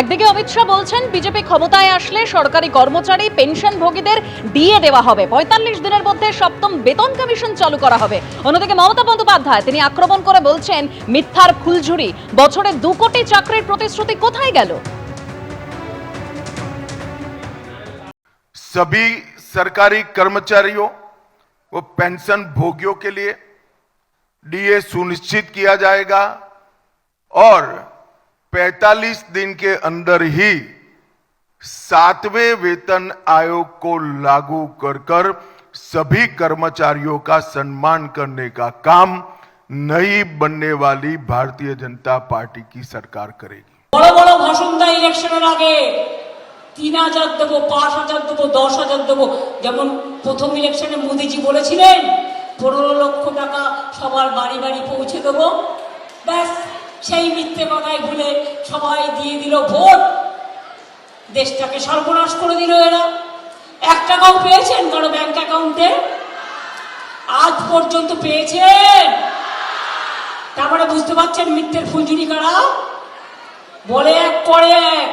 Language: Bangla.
একদিকে অমিত শাহ বলছেন বিজেপি ক্ষমতায় আসলে সরকারি কর্মচারী পেনশনভোগীদের ডিএ দেওয়া হবে, ৪৫ দিনের মধ্যে সপ্তম বেতন কমিশন চালু করা হবে। অন্যদিকে মমতা বন্দ্যোপাধ্যায় তিনি আক্রমণ করে বলছেন মিথ্যার ফুলঝুরি, বছরে ২ কোটি চাকরির প্রতিশ্রুতি কোথায় গেল। सभी सरकारी कर्मचारियों व पेंशन भोगियों के लिए डीए सुनिश्चित किया जाएगा और 45 दिन के अंदर ही 7वें वेतन आयोग को लागू कर सभी कर्मचारियों का सम्मान करने का काम नई बनने वाली भारतीय जनता पार्टी की सरकार करेगी। বড় বড় ভাষণ দেয় ইলেকশনের আগে, ৩,০০০ দেবো, ৫,০০০ দেবো, ১০,০০০ দেবো। যেমন প্রথম ইলেকশনে মোদিজি বলেছিলেন ১৫ লক্ষ টাকা সবার বাড়ি বাড়ি পৌঁছে দেবো। ব্যাস সেই মিথ্যে কথায় ভুলে সবাই দিয়ে দিল ভোট, দেশটাকে সর্বনাশ করে দিল এরা। ১ টাকাও পেয়েছেন কারো ব্যাংক অ্যাকাউন্টে? আজ পর্যন্ত পেয়েছেন? তারপরে বুঝতে পারছেন মিথ্যের ফুলঝুরি কারা? বলে এক করে এক।